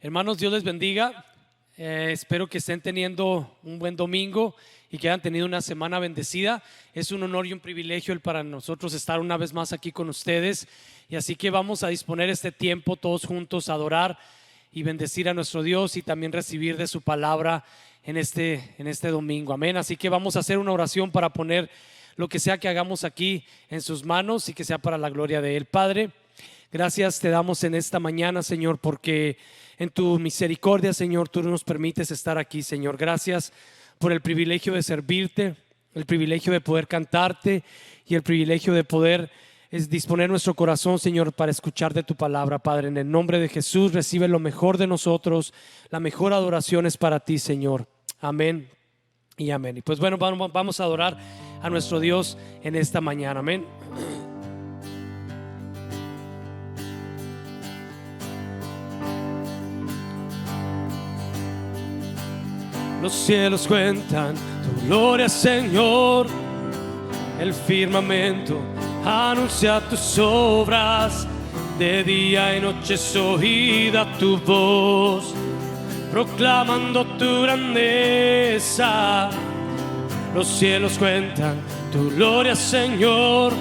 Hermanos, Dios les bendiga. Espero que estén teniendo un buen domingo y que hayan tenido una semana bendecida. Es un honor y un privilegio para nosotros estar una vez más aquí con ustedes. Y así que vamos a disponer este tiempo todos juntos a adorar y bendecir a nuestro Dios y también recibir de su palabra en este domingo. Amén. Así que vamos a hacer una oración para poner lo que sea que hagamos aquí en sus manos y que sea para la gloria de Él. Padre, gracias te damos en esta mañana, Señor, porque en tu misericordia, Señor, tú nos permites estar aquí, Señor. Gracias por el privilegio de servirte, el privilegio de poder cantarte y el privilegio de poder disponer nuestro corazón, Señor, para escuchar de tu palabra, Padre. En el nombre de Jesús, recibe lo mejor de nosotros. La mejor adoración es para ti, Señor. Amén y amén. Y pues bueno, vamos a adorar a nuestro Dios en esta mañana. Amén. Los cielos cuentan tu gloria, Señor. El firmamento anuncia tus obras. De día y noche es oída tu voz, proclamando tu grandeza. Los cielos cuentan tu gloria, Señor.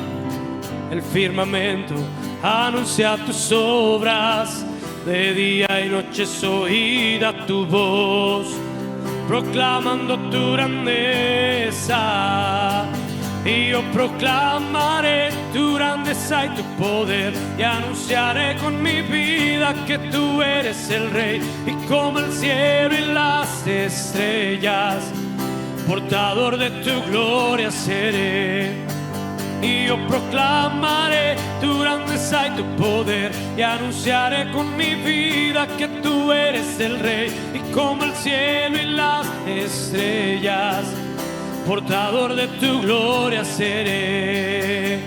El firmamento anuncia tus obras. De día y noche es oída tu voz, proclamando tu grandeza. Y yo proclamaré tu grandeza y tu poder, y anunciaré con mi vida que tú eres el Rey. Y como el cielo y las estrellas, portador de tu gloria seré. Y yo proclamaré tu grandeza y tu poder, y anunciaré con mi vida que tú eres el Rey. Y como el cielo y las estrellas, portador de tu gloria seré.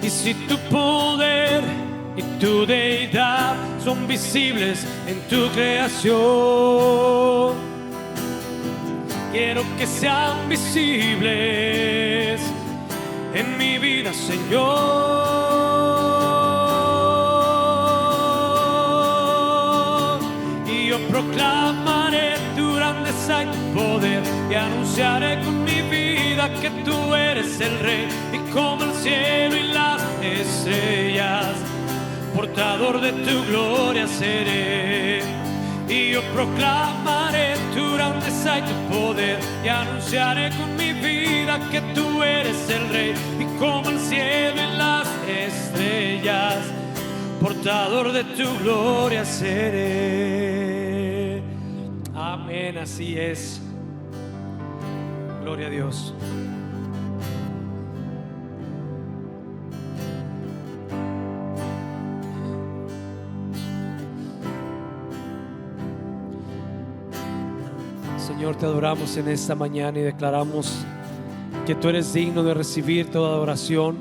Y si tu poder y tu deidad son visibles en tu creación, quiero que sean visibles en mi vida, Señor. Y yo proclamaré tu grandeza y tu poder, y anunciaré con mi vida que tú eres el Rey. Y como el cielo y las estrellas, portador de tu gloria seré. Y yo proclamaré tu grandeza y tu poder, y anunciaré con mi vida que tú eres el Rey. Y como el cielo y las estrellas, portador de tu gloria seré. Amén, así es. Gloria a Dios. Señor, te adoramos en esta mañana y declaramos que tú eres digno de recibir toda adoración,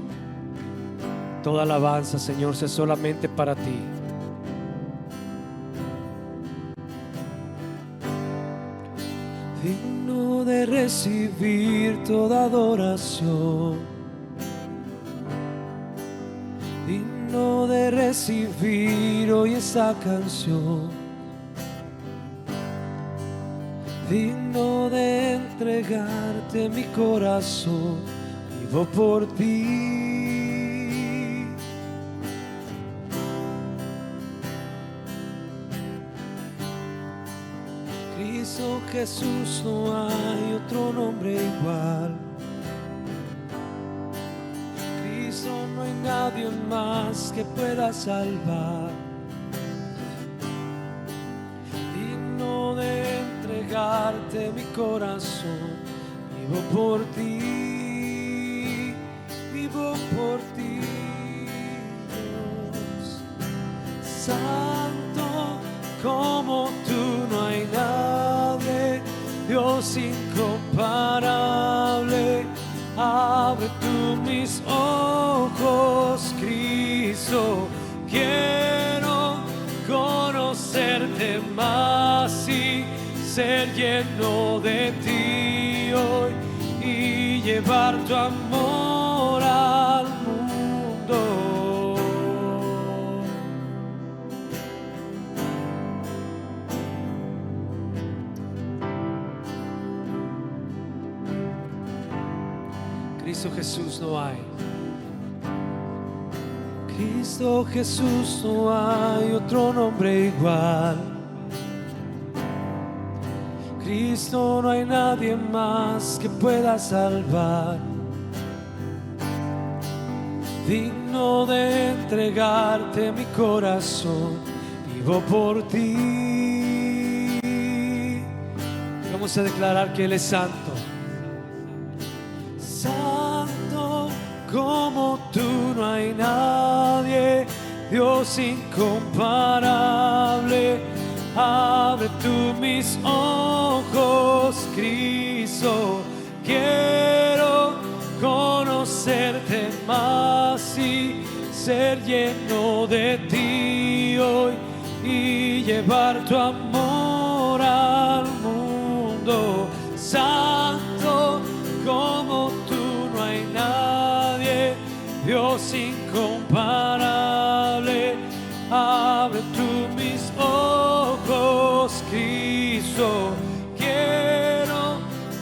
toda alabanza, Señor, sea solamente para ti. Digno de recibir toda adoración, digno de recibir hoy esta canción, digno de entregarte mi corazón, vivo por ti. Cristo Jesús, no hay otro nombre igual. Cristo, no hay nadie más que pueda salvar. Digno de entregarte mi corazón, vivo por ti, vivo por ti, Dios. Santo como tú no hay nadie, Dios incomparable. Abre tú mis ojos, Cristo, quiero conocerte más y ser lleno de ti hoy, y llevar tu amor al mundo. Cristo Jesús no hay. Cristo Jesús no hay otro nombre igual. Cristo no hay nadie más que pueda salvar. Digno de entregarte mi corazón, vivo por ti. Vamos a declarar que Él es santo. Santo como tú no hay nadie, Dios incomparable. Abre tú mis ojos, Cristo, quiero conocerte más y ser lleno de ti hoy y llevar tu amor al mundo. Santo como tú no hay nadie, Dios incomparable. Abre tú mis ojos, Cristo, quiero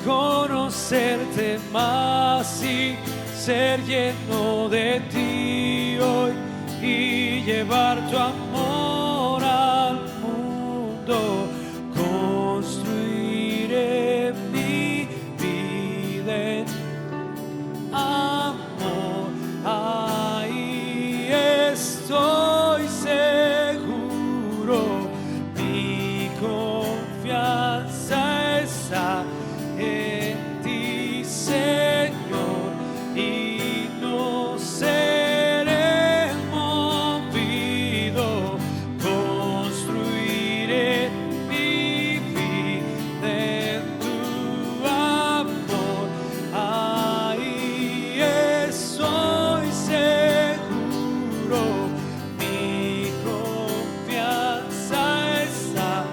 conocerte más y ser lleno de ti hoy y llevar tu amor al mundo. Construiré mi vida en amor, ahí estoy seguro, mi confianza está en ti, Señor, y no seré movido. Construiré mi vida en tu amor, ahí estoy seguro, mi confianza está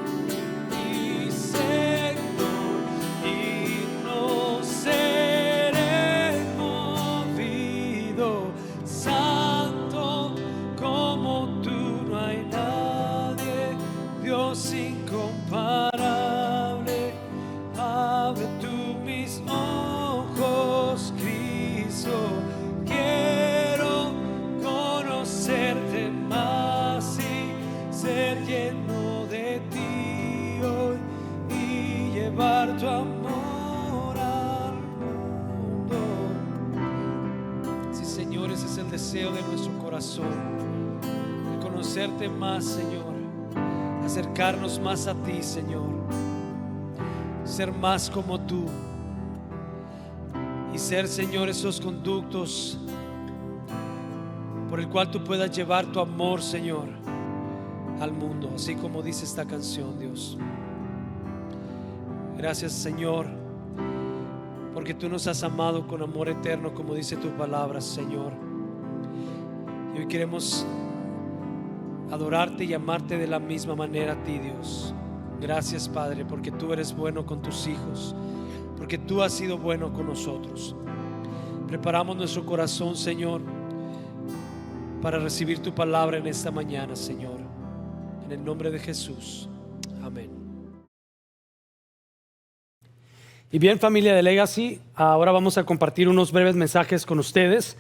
en ti, Señor, y no seré movido. Santo como tú no hay nadie, Dios incomparable. Abre tú mis ojos, Cristo, quiero conocerte más y ser lleno de ti hoy y llevar tu amor al mundo. Sí, Señor, ese es el deseo de nuestro corazón, el conocerte más, Señor, acercarnos más a ti, Señor, ser más como tú y ser, Señor, esos conductos por el cual tú puedas llevar tu amor, Señor, al mundo, así como dice esta canción, Dios. Gracias, Señor, porque tú nos has amado con amor eterno, como dice tu palabra, Señor. Y hoy queremos adorarte y amarte de la misma manera a ti, Dios. Gracias, Padre, porque tú eres bueno con tus hijos, porque tú has sido bueno con nosotros. Preparamos nuestro corazón, Señor, para recibir tu palabra en esta mañana, Señor, en el nombre de Jesús, amén. Y bien, familia de Legacy, ahora vamos a compartir unos breves mensajes con ustedes.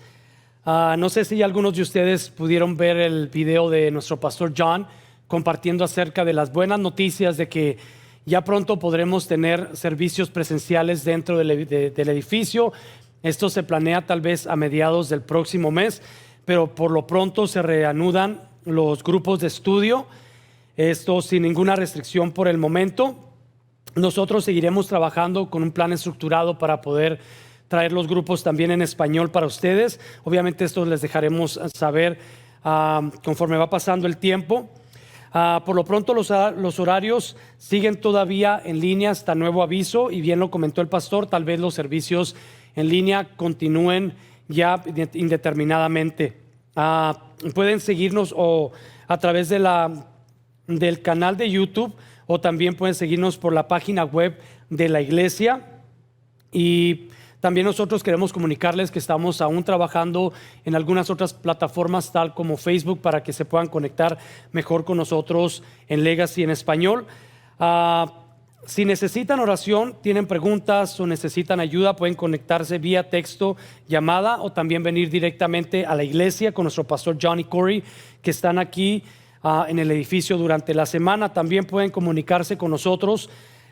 No sé si algunos de ustedes pudieron ver el video de nuestro pastor John compartiendo acerca de las buenas noticias de que ya pronto podremos tener servicios presenciales dentro del edificio. Esto se planea tal vez a mediados del próximo mes, pero por lo pronto se reanudan los grupos de estudio, esto sin ninguna restricción por el momento. Nosotros seguiremos trabajando con un plan estructurado para poder traer los grupos también en español para ustedes. Obviamente esto les dejaremos saber conforme va pasando el tiempo. Por lo pronto los horarios siguen todavía en línea hasta nuevo aviso, y bien lo comentó el pastor, tal vez los servicios en línea continúen ya indeterminadamente. Pueden seguirnos o a través de del canal de YouTube, o también pueden seguirnos por la página web de la iglesia. Y también nosotros queremos comunicarles que estamos aún trabajando en algunas otras plataformas, tal como Facebook, para que se puedan conectar mejor con nosotros en Legacy en español. Si necesitan oración, tienen preguntas o necesitan ayuda, pueden conectarse vía texto, llamada o también venir directamente a la iglesia con nuestro pastor John y Corey, que están aquí en el edificio durante la semana. También pueden comunicarse con nosotros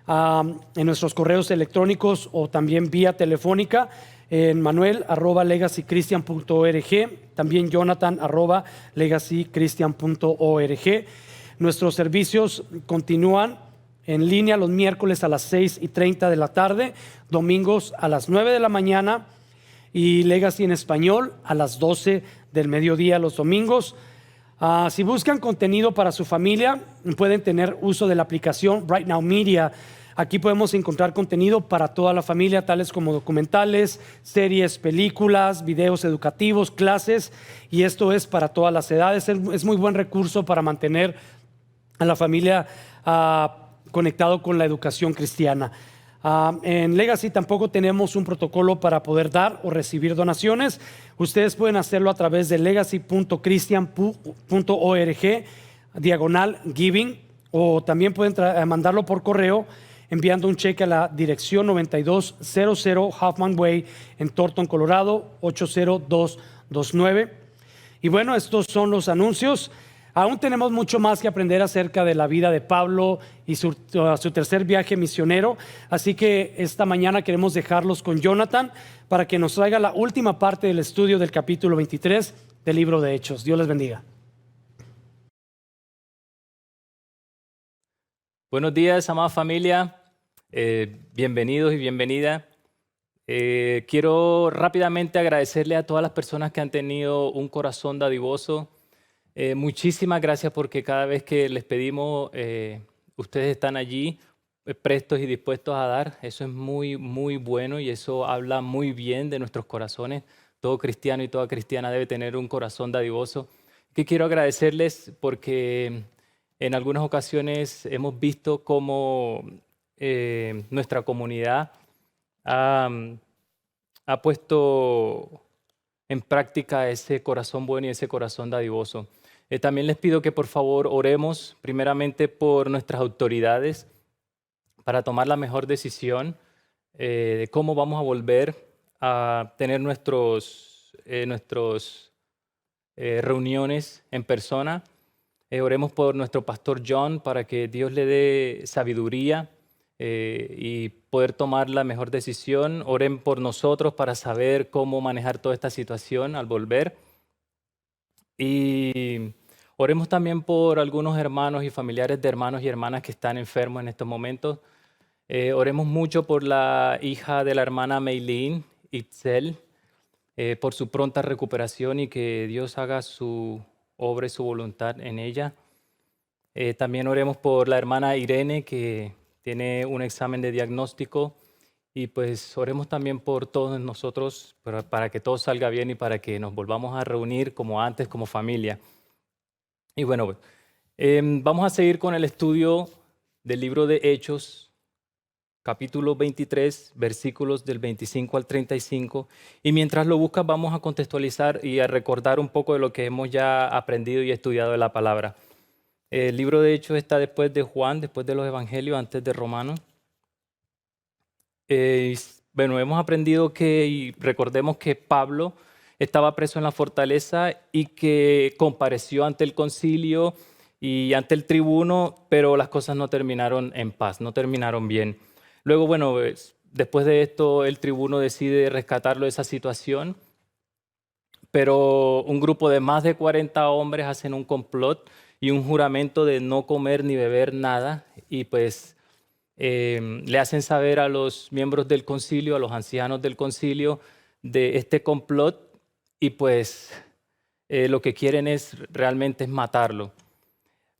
en nuestros correos electrónicos o también vía telefónica en manuel@legacychristian.org, también jonathan@legacychristian.org. Nuestros servicios continúan en línea los miércoles a las 6:30 de la tarde, domingos a las 9 de la mañana y Legacy en español a las 12 del mediodía los domingos. Si buscan contenido para su familia, pueden tener uso de la aplicación Right Now Media. Aquí podemos encontrar contenido para toda la familia, tales como documentales, series, películas, videos educativos, clases, y esto es para todas las edades. Es muy buen recurso para mantener a la familia conectado con la educación cristiana. En Legacy tampoco tenemos un protocolo para poder dar o recibir donaciones. Ustedes pueden hacerlo a través de legacy.christian.org/giving, o también pueden mandarlo por correo enviando un cheque a la dirección 9200 Hoffman Way en Thornton, Colorado 80229. Y bueno, estos son los anuncios. Aún tenemos mucho más que aprender acerca de la vida de Pablo y su tercer viaje misionero. Así que esta mañana queremos dejarlos con Jonathan para que nos traiga la última parte del estudio del capítulo 23 del libro de Hechos. Dios les bendiga. Buenos días, amada familia. Bienvenidos y bienvenida. Quiero rápidamente agradecerle a todas las personas que han tenido un corazón dadivoso. Muchísimas gracias, porque cada vez que les pedimos, ustedes están allí prestos y dispuestos a dar. Eso es muy, muy bueno y eso habla muy bien de nuestros corazones. Todo cristiano y toda cristiana debe tener un corazón dadivoso. Que quiero agradecerles porque en algunas ocasiones hemos visto cómo nuestra comunidad ha puesto en práctica ese corazón bueno y ese corazón dadivoso. También les pido que por favor oremos primeramente por nuestras autoridades para tomar la mejor decisión de cómo vamos a volver a tener nuestras reuniones en persona. Oremos por nuestro pastor John para que Dios le dé sabiduría y poder tomar la mejor decisión. Oren por nosotros para saber cómo manejar toda esta situación al volver. Y oremos también por algunos hermanos y familiares de hermanos y hermanas que están enfermos en estos momentos. Oremos mucho por la hija de la hermana Meilín, Itzel, por su pronta recuperación y que Dios haga su obra y su voluntad en ella. También oremos por la hermana Irene, que tiene un examen de diagnóstico. Y pues oremos también por todos nosotros para que todo salga bien y para que nos volvamos a reunir como antes, como familia. Y bueno, vamos a seguir con el estudio del libro de Hechos, capítulo 23, versículos del 25 al 35. Y mientras lo buscas, vamos a contextualizar y a recordar un poco de lo que hemos ya aprendido y estudiado de la palabra. El libro de Hechos está después de Juan, después de los Evangelios, antes de Romanos. Bueno, hemos aprendido y recordemos que Pablo estaba preso en la fortaleza y que compareció ante el concilio y ante el tribuno, pero las cosas no terminaron en paz, no terminaron bien. Luego, bueno, después de esto, el tribuno decide rescatarlo de esa situación, pero un grupo de más de 40 hombres hacen un complot y un juramento de no comer ni beber nada, y pues le hacen saber a los miembros del concilio, a los ancianos del concilio, de este complot, y pues lo que quieren realmente es matarlo.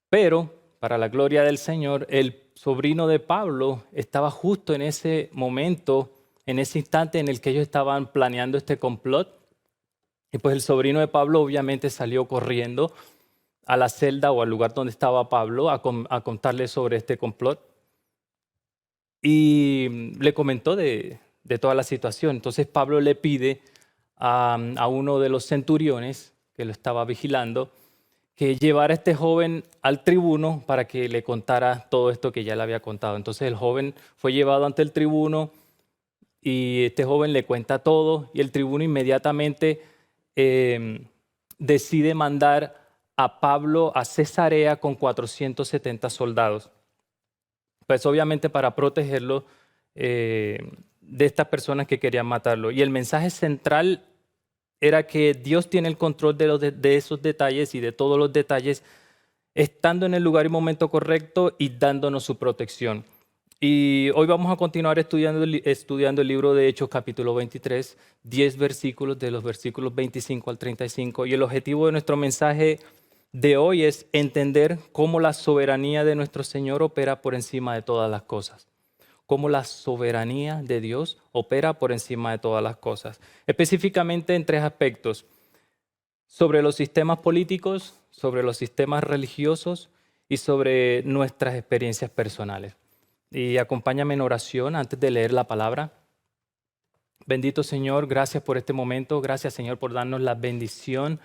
Pero, para la gloria del Señor, el sobrino de Pablo estaba justo en ese momento, en ese instante en el que ellos estaban planeando este complot. Y pues el sobrino de Pablo obviamente salió corriendo a la celda o al lugar donde estaba Pablo a contarle sobre este complot. Y le comentó de toda la situación. Entonces Pablo le pide a uno de los centuriones que lo estaba vigilando que llevara a este joven al tribuno para que le contara todo esto que ya le había contado. Entonces el joven fue llevado ante el tribuno y este joven le cuenta todo y el tribuno inmediatamente decide mandar a Pablo a Cesarea con 470 soldados. Pues obviamente para protegerlo de estas personas que querían matarlo. Y el mensaje central era que Dios tiene el control de esos detalles y de todos los detalles, estando en el lugar y momento correcto y dándonos su protección. Y hoy vamos a continuar estudiando el libro de Hechos, capítulo 23, 10 versículos, de los versículos 25 al 35. Y el objetivo de nuestro mensaje de hoy es entender cómo la soberanía de nuestro Señor opera por encima de todas las cosas. Cómo la soberanía de Dios opera por encima de todas las cosas. Específicamente en tres aspectos: sobre los sistemas políticos, sobre los sistemas religiosos y sobre nuestras experiencias personales. Y acompáñame en oración antes de leer la palabra. Bendito Señor, gracias por este momento. Gracias, Señor, por darnos la bendición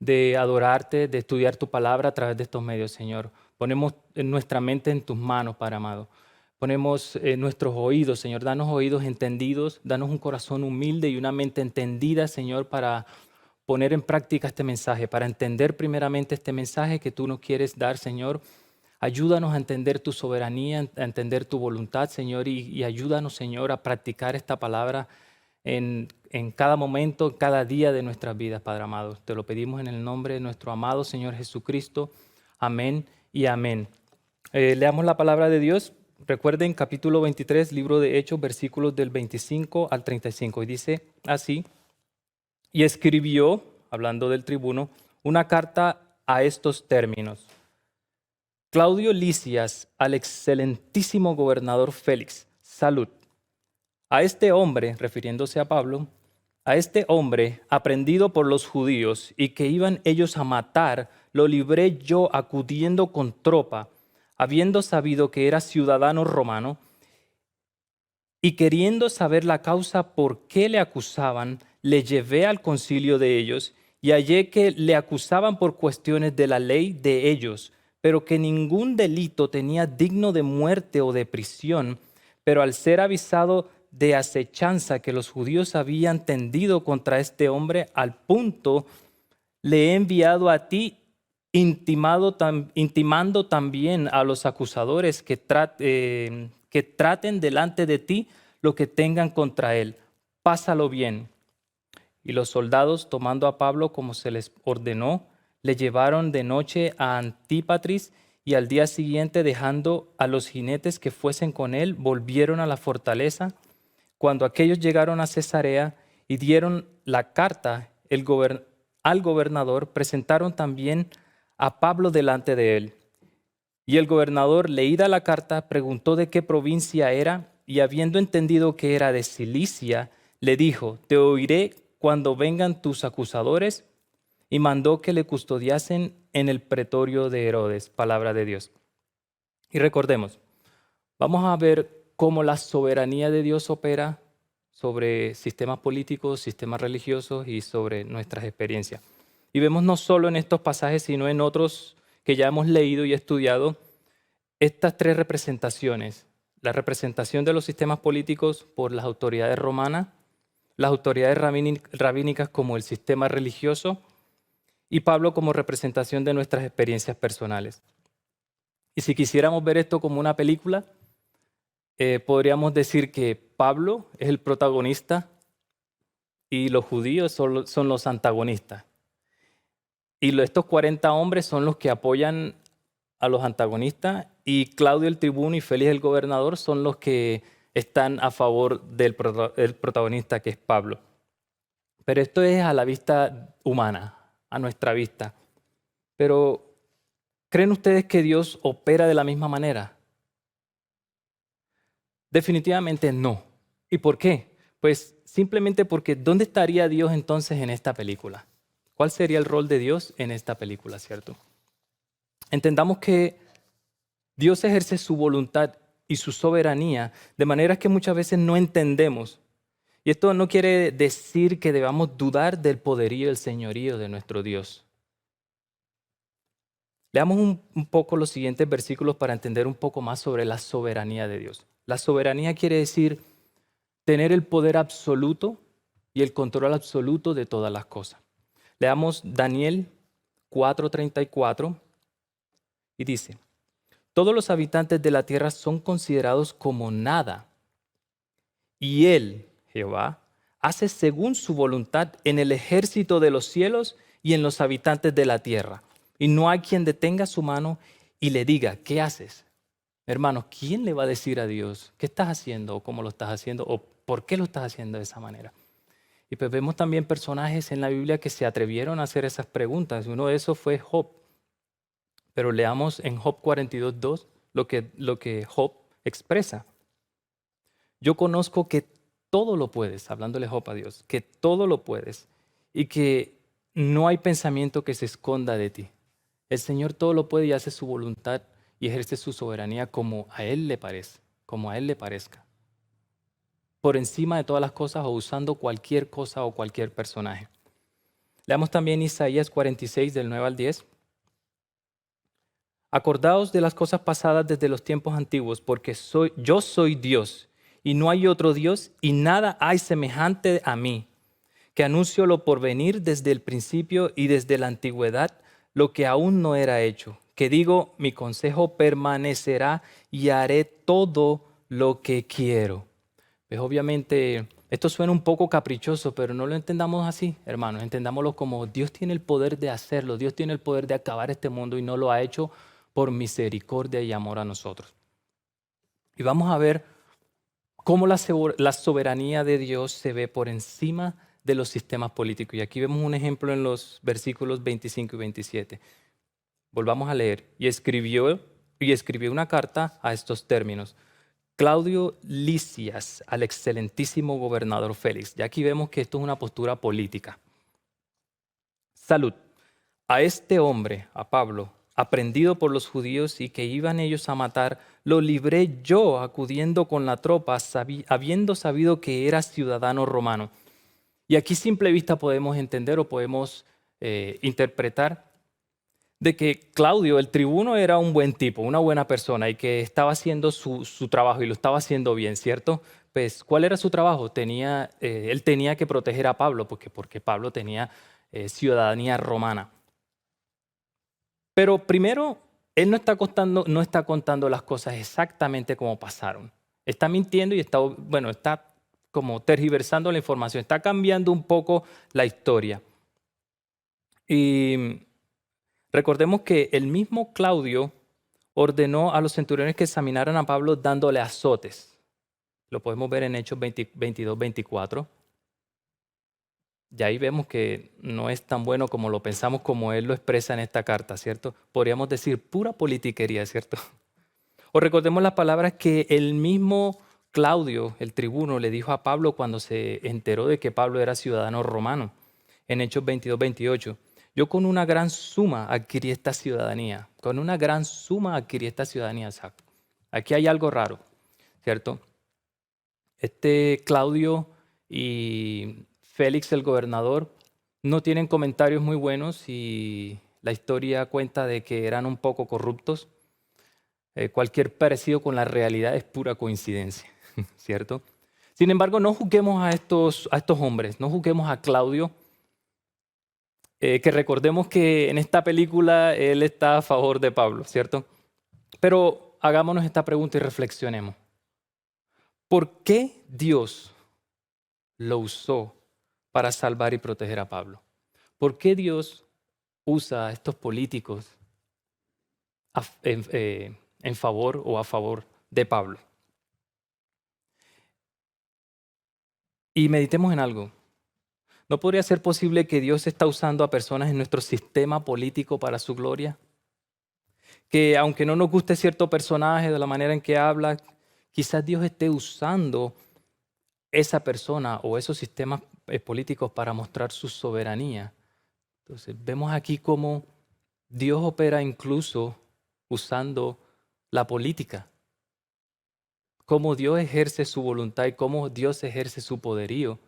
de adorarte, de estudiar tu palabra a través de estos medios, Señor. Ponemos nuestra mente en tus manos, Padre amado. Ponemos nuestros oídos, Señor. Danos oídos entendidos, danos un corazón humilde y una mente entendida, Señor, para poner en práctica este mensaje, para entender primeramente este mensaje que tú nos quieres dar, Señor. Ayúdanos a entender tu soberanía, a entender tu voluntad, Señor, y ayúdanos, Señor, a practicar esta palabra en cada momento, cada día de nuestras vidas, Padre amado. Te lo pedimos en el nombre de nuestro amado Señor Jesucristo. Amén y amén. Leamos la palabra de Dios. Recuerden, capítulo 23, libro de Hechos, versículos del 25 al 35. Y dice así: y escribió, hablando del tribuno, una carta a estos términos: Claudio Lisias, al excelentísimo gobernador Félix, salud. A este hombre, refiriéndose a Pablo, a este hombre aprendido por los judíos y que iban ellos a matar, lo libré yo acudiendo con tropa, habiendo sabido que era ciudadano romano, y queriendo saber la causa por qué le acusaban, le llevé al concilio de ellos y hallé que le acusaban por cuestiones de la ley de ellos, pero que ningún delito tenía digno de muerte o de prisión. Pero al ser avisado de acechanza que los judíos habían tendido contra este hombre, al punto le he enviado a ti, intimando también a los acusadores que traten delante de ti lo que tengan contra él. Pásalo bien. Y los soldados, tomando a Pablo como se les ordenó, le llevaron de noche a Antípatris, y al día siguiente, dejando a los jinetes que fuesen con él, volvieron a la fortaleza. Cuando aquellos llegaron a Cesarea y dieron la carta al gobernador, presentaron también a Pablo delante de él. Y el gobernador, leída la carta, preguntó de qué provincia era, y habiendo entendido que era de Cilicia, le dijo: te oiré cuando vengan tus acusadores, y mandó que le custodiasen en el pretorio de Herodes. Palabra de Dios. Y recordemos, vamos a ver cómo la soberanía de Dios opera sobre sistemas políticos, sistemas religiosos y sobre nuestras experiencias. Y vemos no solo en estos pasajes, sino en otros que ya hemos leído y estudiado, estas tres representaciones: la representación de los sistemas políticos por las autoridades romanas, las autoridades rabínicas como el sistema religioso, y Pablo como representación de nuestras experiencias personales. Y si quisiéramos ver esto como una película, podríamos decir que Pablo es el protagonista y los judíos son los antagonistas. Y estos 40 hombres son los que apoyan a los antagonistas, y Claudio el tribuno y Félix el gobernador son los que están a favor del protagonista, que es Pablo. Pero esto es a la vista humana, a nuestra vista. Pero, ¿creen ustedes que Dios opera de la misma manera? Definitivamente no. ¿Y por qué? Pues simplemente porque ¿dónde estaría Dios entonces en esta película? ¿Cuál sería el rol de Dios en esta película, cierto? Entendamos que Dios ejerce su voluntad y su soberanía de maneras que muchas veces no entendemos. Y esto no quiere decir que debamos dudar del poderío y el señorío de nuestro Dios. Leamos un poco los siguientes versículos para entender un poco más sobre la soberanía de Dios. La soberanía quiere decir tener el poder absoluto y el control absoluto de todas las cosas. Leamos Daniel 4:34 y dice, todos los habitantes de la tierra son considerados como nada, y Él, Jehová, hace según su voluntad en el ejército de los cielos y en los habitantes de la tierra. Y no hay quien detenga su mano y le diga, ¿qué haces? Hermanos, ¿quién le va a decir a Dios qué estás haciendo o cómo lo estás haciendo o por qué lo estás haciendo de esa manera? Y pues vemos también personajes en la Biblia que se atrevieron a hacer esas preguntas. Uno de esos fue Job. Pero leamos en Job 42:2 lo que Job expresa. Yo conozco que todo lo puedes, hablándole Job a Dios, que todo lo puedes y que no hay pensamiento que se esconda de ti. El Señor todo lo puede y hace su voluntad y ejerce su soberanía como a Él le parece, como a Él le parezca. Por encima de todas las cosas o usando cualquier cosa o cualquier personaje. Leamos también Isaías 46 del 9 al 10. Acordaos de las cosas pasadas desde los tiempos antiguos, porque yo soy Dios y no hay otro Dios y nada hay semejante a mí, que anuncio lo por venir desde el principio y desde la antigüedad, lo que aún no era hecho, que digo, mi consejo permanecerá y haré todo lo que quiero. Pues obviamente esto suena un poco caprichoso, pero no lo entendamos así, hermanos, entendámoslo como Dios tiene el poder de hacerlo, Dios tiene el poder de acabar este mundo y no lo ha hecho por misericordia y amor a nosotros. Y vamos a ver cómo la soberanía de Dios se ve por encima de los sistemas políticos. Y aquí vemos un ejemplo en los versículos 25 y 27. Volvamos a leer. Y escribió una carta a estos términos. Claudio Lisias al excelentísimo gobernador Félix. Y aquí vemos que esto es una postura política. Salud. A este hombre, a Pablo, aprendido por los judíos y que iban ellos a matar, lo libré yo acudiendo con la tropa, habiendo sabido que era ciudadano romano. Y aquí simple vista podemos entender o podemos interpretar de que Claudio, el tribuno, era un buen tipo, una buena persona y que estaba haciendo su trabajo y lo estaba haciendo bien, ¿cierto? Pues, ¿cuál era su trabajo? Él tenía que proteger a Pablo porque Pablo tenía ciudadanía romana. Pero primero, él no está contando las cosas exactamente como pasaron. Está mintiendo y está como tergiversando la información, está cambiando un poco la historia. Y recordemos que el mismo Claudio ordenó a los centuriones que examinaran a Pablo dándole azotes. Lo podemos ver en Hechos 22-24. Y ahí vemos que no es tan bueno como lo pensamos, como él lo expresa en esta carta, ¿cierto? Podríamos decir pura politiquería, ¿cierto? O recordemos las palabras que el mismo Claudio, el tribuno, le dijo a Pablo cuando se enteró de que Pablo era ciudadano romano, en Hechos 22-28. Yo con una gran suma adquirí esta ciudadanía, con una gran suma adquirí esta ciudadanía. O sea, aquí hay algo raro, ¿cierto? Este Claudio y Félix, el gobernador, no tienen comentarios muy buenos y la historia cuenta de que eran un poco corruptos. Cualquier parecido con la realidad es pura coincidencia, ¿cierto? Sin embargo, no juzguemos a estos hombres, no juzguemos a Claudio, que recordemos que en esta película él está a favor de Pablo, ¿cierto? Pero hagámonos esta pregunta y reflexionemos. ¿Por qué Dios lo usó para salvar y proteger a Pablo? ¿Por qué Dios usa a estos políticos en favor o a favor de Pablo? Y meditemos en algo. ¿No podría ser posible que Dios está usando a personas en nuestro sistema político para su gloria? Que aunque no nos guste cierto personaje de la manera en que habla, quizás Dios esté usando esa persona o esos sistemas políticos para mostrar su soberanía. Entonces, vemos aquí cómo Dios opera incluso usando la política, cómo Dios ejerce su voluntad y cómo Dios ejerce su poderío,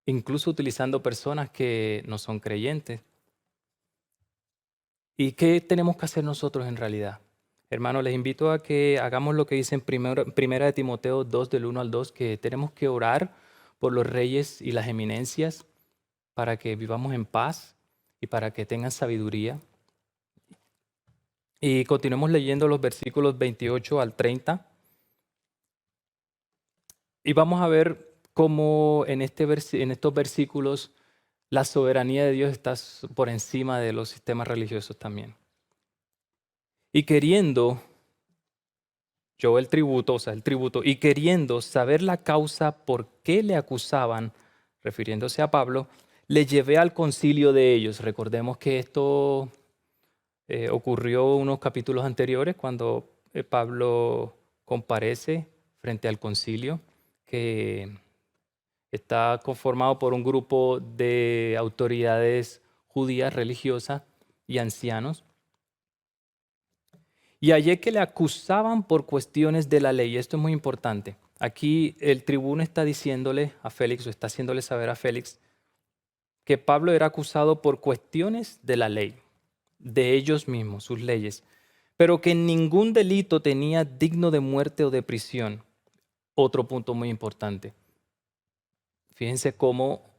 incluso utilizando personas que no son creyentes. ¿Y qué tenemos que hacer nosotros en realidad? Hermanos, les invito a que hagamos lo que dice en primera de Timoteo 2, del 1 al 2, que tenemos que orar por los reyes y las eminencias para que vivamos en paz y para que tengan sabiduría. Y continuemos leyendo los versículos 28 al 30. Y vamos a ver cómo en estos versículos la soberanía de Dios está por encima de los sistemas religiosos también. Y queriendo, el tributo, y queriendo saber la causa por qué le acusaban, refiriéndose a Pablo, le llevé al concilio de ellos. Recordemos que esto ocurrió unos capítulos anteriores cuando Pablo comparece frente al concilio, que está conformado por un grupo de autoridades judías religiosas y ancianos. Y hallé que le acusaban por cuestiones de la ley. Esto es muy importante. Aquí el tribuno está diciéndole a Félix, o está haciéndole saber a Félix, que Pablo era acusado por cuestiones de la ley, de ellos mismos, sus leyes, pero que ningún delito tenía digno de muerte o de prisión. Otro punto muy importante. Fíjense cómo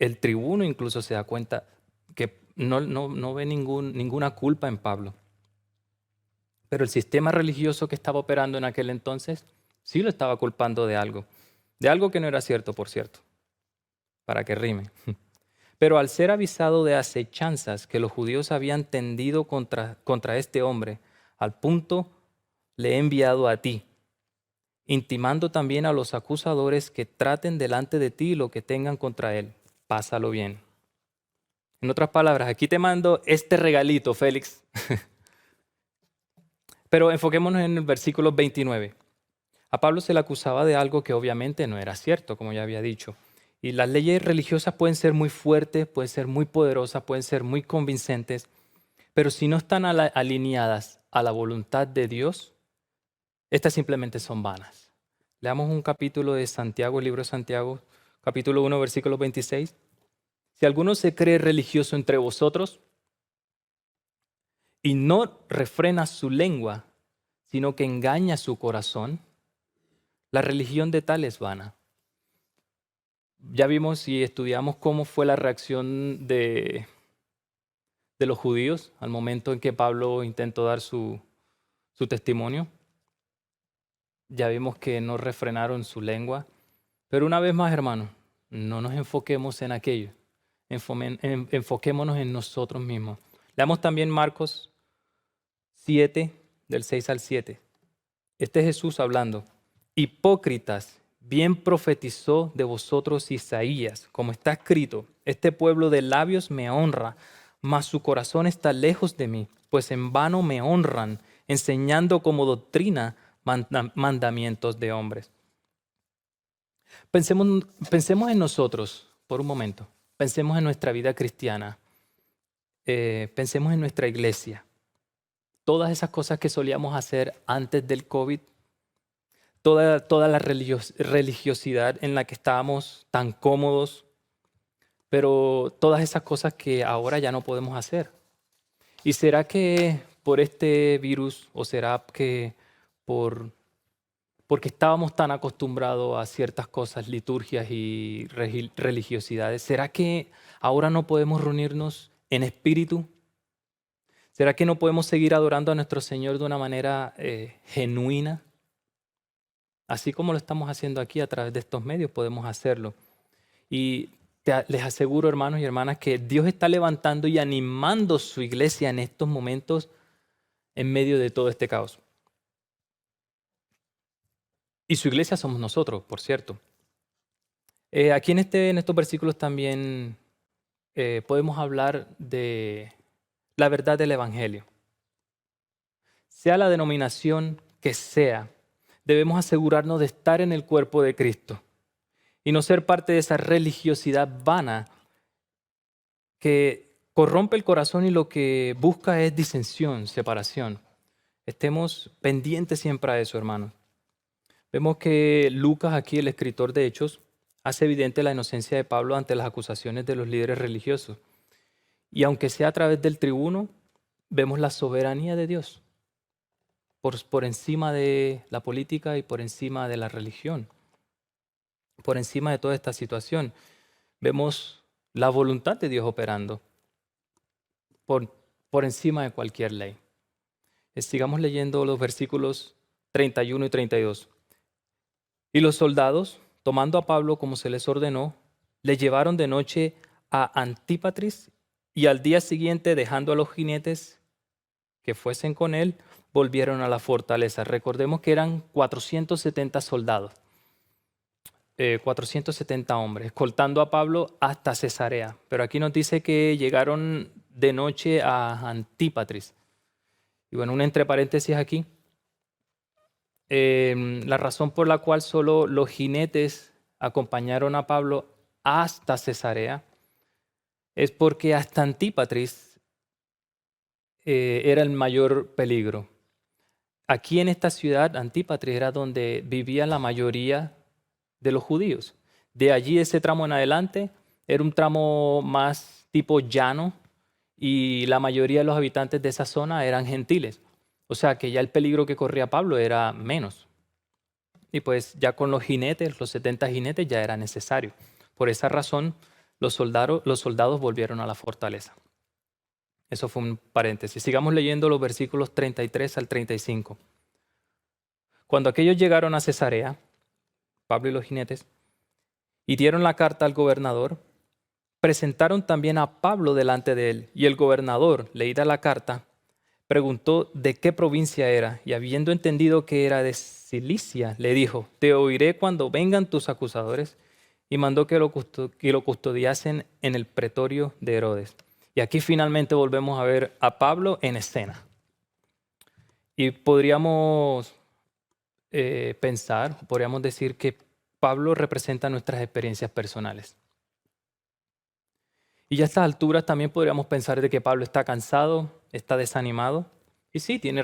el tribuno incluso se da cuenta que no ve ninguna culpa en Pablo. Pero el sistema religioso que estaba operando en aquel entonces sí lo estaba culpando de algo que no era cierto, por cierto, para que rime. Pero al ser avisado de acechanzas que los judíos habían tendido contra este hombre, al punto le he enviado a ti, intimando también a los acusadores que traten delante de ti lo que tengan contra él. Pásalo bien. En otras palabras, aquí te mando este regalito, Félix. Pero enfoquémonos en el versículo 29. A Pablo se le acusaba de algo que obviamente no era cierto, como ya había dicho. Y las leyes religiosas pueden ser muy fuertes, pueden ser muy poderosas, pueden ser muy convincentes, pero si no están alineadas a la voluntad de Dios, estas simplemente son vanas. Leamos un capítulo de Santiago, el libro de Santiago, capítulo 1, versículo 26. Si alguno se cree religioso entre vosotros y no refrena su lengua, sino que engaña su corazón, la religión de tal es vana. Ya vimos y estudiamos cómo fue la reacción de los judíos al momento en que Pablo intentó dar su testimonio. Ya vimos que no refrenaron su lengua. Pero una vez más, hermanos, no nos enfoquemos en aquello. Enfoquémonos en nosotros mismos. Leamos también Marcos 7, del 6 al 7. Este es Jesús hablando. Hipócritas, bien profetizó de vosotros Isaías, como está escrito, este pueblo de labios me honra, mas su corazón está lejos de mí, pues en vano me honran, enseñando como doctrina mandamientos de hombres. Pensemos en nosotros por un momento, pensemos en nuestra vida cristiana, pensemos en nuestra iglesia. Todas esas cosas que solíamos hacer antes del COVID, toda la religiosidad en la que estábamos tan cómodos, pero todas esas cosas que ahora ya no podemos hacer. ¿Y será que por este virus o será que porque estábamos tan acostumbrados a ciertas cosas, liturgias y religiosidades, será que ahora no podemos reunirnos en espíritu? ¿Será que no podemos seguir adorando a nuestro Señor de una manera genuina? Así como lo estamos haciendo aquí a través de estos medios, podemos hacerlo. Y les aseguro, hermanos y hermanas, que Dios está levantando y animando su iglesia en estos momentos en medio de todo este caos. Y su iglesia somos nosotros, por cierto. Aquí en estos versículos también podemos hablar de la verdad del Evangelio. Sea la denominación que sea, debemos asegurarnos de estar en el cuerpo de Cristo y no ser parte de esa religiosidad vana que corrompe el corazón y lo que busca es disensión, separación. Estemos pendientes siempre a eso, hermanos. Vemos que Lucas, aquí el escritor de Hechos, hace evidente la inocencia de Pablo ante las acusaciones de los líderes religiosos. Y aunque sea a través del tribuno, vemos la soberanía de Dios por encima de la política y por encima de la religión, por encima de toda esta situación. Vemos la voluntad de Dios operando por encima de cualquier ley. Sigamos leyendo los versículos 31 y 32. Y los soldados, tomando a Pablo como se les ordenó, le llevaron de noche a Antípatris y al día siguiente, dejando a los jinetes que fuesen con él, volvieron a la fortaleza. Recordemos que eran 470 soldados, 470 hombres, escoltando a Pablo hasta Cesarea. Pero aquí nos dice que llegaron de noche a Antípatris. Y bueno, un entre paréntesis aquí. La razón por la cual solo los jinetes acompañaron a Pablo hasta Cesarea es porque hasta Antípatris era el mayor peligro. Aquí en esta ciudad, Antípatris, era donde vivía la mayoría de los judíos. De allí, ese tramo en adelante, era un tramo más tipo llano y la mayoría de los habitantes de esa zona eran gentiles. O sea que ya el peligro que corría Pablo era menos. Y pues ya con los jinetes, los 70 jinetes, ya era necesario. Por esa razón, los soldados volvieron a la fortaleza. Eso fue un paréntesis. Sigamos leyendo los versículos 33 al 35. Cuando aquellos llegaron a Cesarea, Pablo y los jinetes, y dieron la carta al gobernador, presentaron también a Pablo delante de él. Y el gobernador, leída la carta, preguntó de qué provincia era, y habiendo entendido que era de Cilicia, le dijo: te oiré cuando vengan tus acusadores, y mandó que lo custodiasen en el pretorio de Herodes. Y aquí finalmente volvemos a ver a Pablo en escena. Y podríamos podríamos decir que Pablo representa nuestras experiencias personales. Y a estas alturas también podríamos pensar de que Pablo está cansado, está desanimado. Y sí, tiene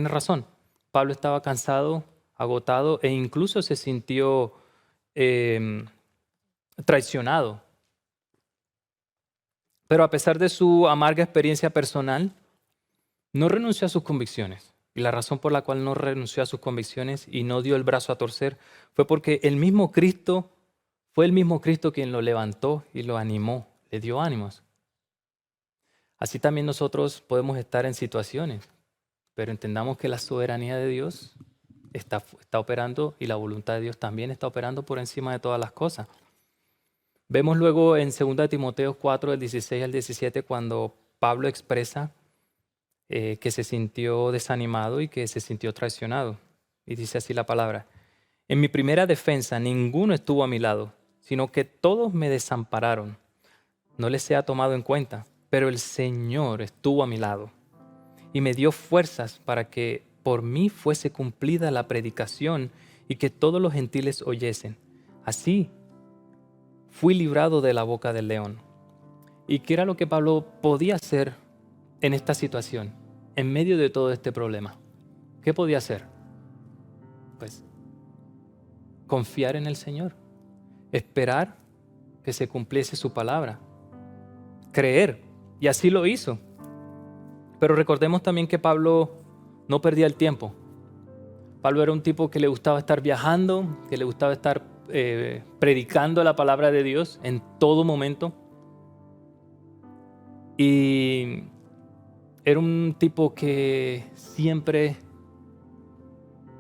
razón. Pablo estaba cansado, agotado e incluso se sintió traicionado. Pero a pesar de su amarga experiencia personal, no renunció a sus convicciones. Y la razón por la cual no renunció a sus convicciones y no dio el brazo a torcer fue porque fue el mismo Cristo quien lo levantó y lo animó, le dio ánimos. Así también nosotros podemos estar en situaciones, pero entendamos que la soberanía de Dios está operando y la voluntad de Dios también está operando por encima de todas las cosas. Vemos luego en 2 Timoteo 4, del 16 al 17, cuando Pablo expresa que se sintió desanimado y que se sintió traicionado. Y dice así la palabra: en mi primera defensa ninguno estuvo a mi lado, sino que todos me desampararon. No les sea tomado en cuenta, pero el Señor estuvo a mi lado y me dio fuerzas para que por mí fuese cumplida la predicación y que todos los gentiles oyesen. Así fui librado de la boca del león. ¿Y qué era lo que Pablo podía hacer en esta situación, en medio de todo este problema? ¿Qué podía hacer? Pues confiar en el Señor, esperar que se cumpliese su palabra, creer, y así lo hizo. Pero recordemos también que Pablo no perdía el tiempo. Pablo era un tipo que le gustaba estar viajando, que le gustaba estar predicando la palabra de Dios en todo momento. Y era un tipo que siempre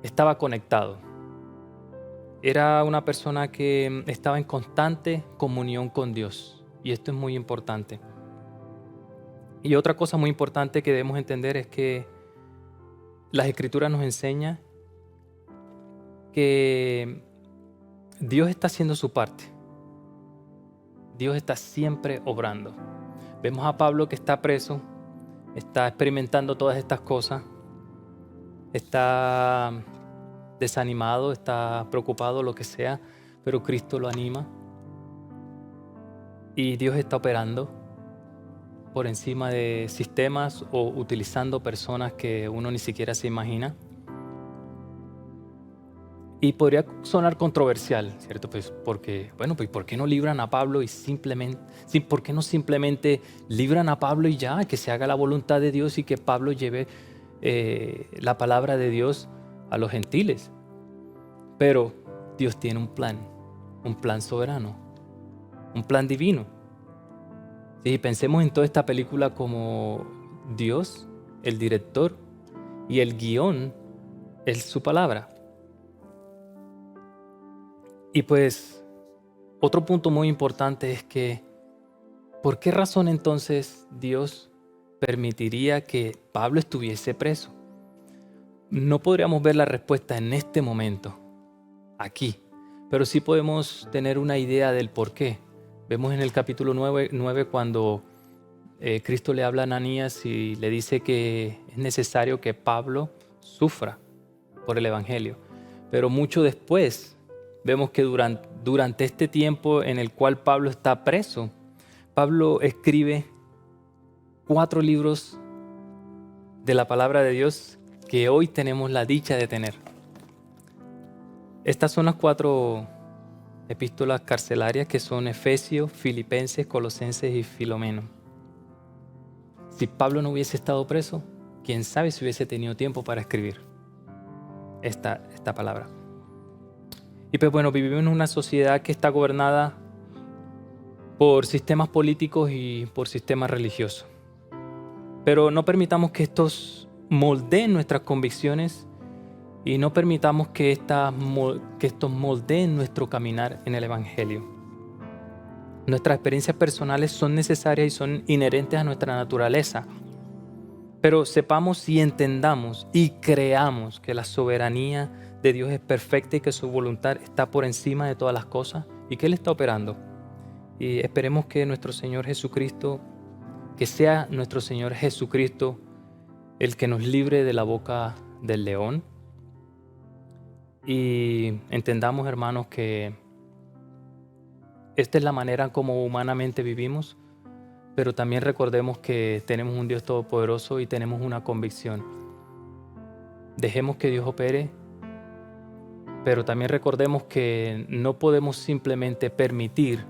estaba conectado. Era una persona que estaba en constante comunión con Dios. Y esto es muy importante. Y otra cosa muy importante que debemos entender es que las Escrituras nos enseñan que Dios está haciendo su parte. Dios está siempre obrando. Vemos a Pablo que está preso, está experimentando todas estas cosas, está desanimado, está preocupado, lo que sea, pero Cristo lo anima y Dios está operando por encima de sistemas o utilizando personas que uno ni siquiera se imagina. Y podría sonar controversial, ¿cierto? Pues porque, bueno, pues ¿por qué no libran a Pablo y por qué no simplemente libran a Pablo y ya, que se haga la voluntad de Dios y que Pablo lleve la palabra de Dios a los gentiles? Pero Dios tiene un plan soberano, un plan divino. Sí, pensemos en toda esta película como Dios, el director, y el guión es su palabra. Y pues otro punto muy importante es que ¿por qué razón entonces Dios permitiría que Pablo estuviese preso? No podríamos ver la respuesta en este momento, aquí, pero sí podemos tener una idea del por qué. Vemos en el capítulo 9 cuando Cristo le habla a Ananías y le dice que es necesario que Pablo sufra por el Evangelio. Pero mucho después vemos que durante este tiempo en el cual Pablo está preso, Pablo escribe 4 libros de la palabra de Dios que hoy tenemos la dicha de tener. Estas son las 4 epístolas carcelarias que son Efesios, Filipenses, Colosenses y Filomeno. Si Pablo no hubiese estado preso, quién sabe si hubiese tenido tiempo para escribir esta palabra. Y pues bueno, vivimos en una sociedad que está gobernada por sistemas políticos y por sistemas religiosos. Pero no permitamos que estos moldeen nuestras convicciones y no permitamos que estos moldeen nuestro caminar en el Evangelio. Nuestras experiencias personales son necesarias y son inherentes a nuestra naturaleza. Pero sepamos y entendamos y creamos que la soberanía de Dios es perfecta y que su voluntad está por encima de todas las cosas y que Él está operando. Y esperemos que nuestro Señor Jesucristo, que sea nuestro Señor Jesucristo el que nos libre de la boca del león. Y entendamos, hermanos, que esta es la manera como humanamente vivimos, pero también recordemos que tenemos un Dios todopoderoso y tenemos una convicción. Dejemos que Dios opere, pero también recordemos que no podemos simplemente permitir,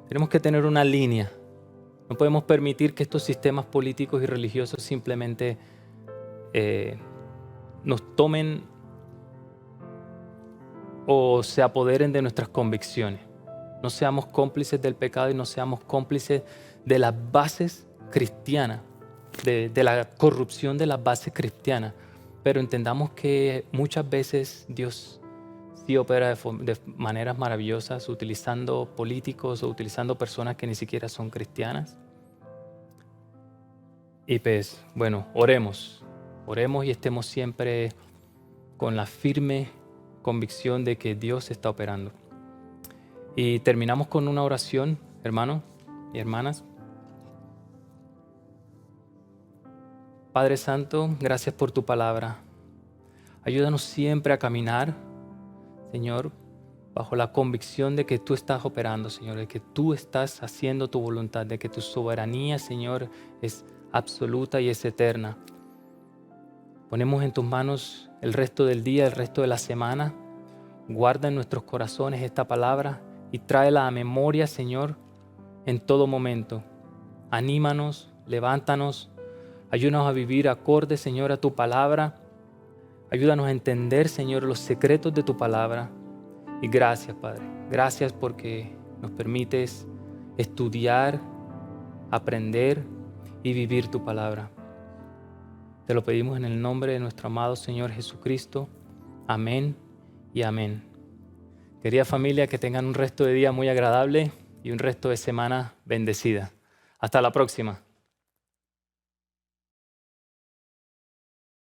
tenemos que tener una línea. No podemos permitir que estos sistemas políticos y religiosos simplemente nos tomen o se apoderen de nuestras convicciones. No seamos cómplices del pecado y no seamos cómplices de las bases cristianas, de la corrupción de las bases cristianas. Pero entendamos que muchas veces Dios sí opera de maneras maravillosas utilizando políticos o utilizando personas que ni siquiera son cristianas. Y pues, bueno, oremos y estemos siempre con la firme convicción de que Dios está operando. Y terminamos con una oración, hermanos y hermanas. Padre Santo, gracias por tu palabra. Ayúdanos siempre a caminar, Señor, bajo la convicción de que tú estás operando, Señor, de que tú estás haciendo tu voluntad, de que tu soberanía, Señor, es absoluta y es eterna. Ponemos en tus manos el resto del día, el resto de la semana. Guarda en nuestros corazones esta palabra y tráela a memoria, Señor, en todo momento. Anímanos, levántanos, ayúdanos a vivir acorde, Señor, a tu palabra. Ayúdanos a entender, Señor, los secretos de tu palabra. Y gracias, Padre. Gracias porque nos permites estudiar, aprender y vivir tu palabra. Te lo pedimos en el nombre de nuestro amado Señor Jesucristo. Amén y amén. Querida familia, que tengan un resto de día muy agradable y un resto de semana bendecida. Hasta la próxima.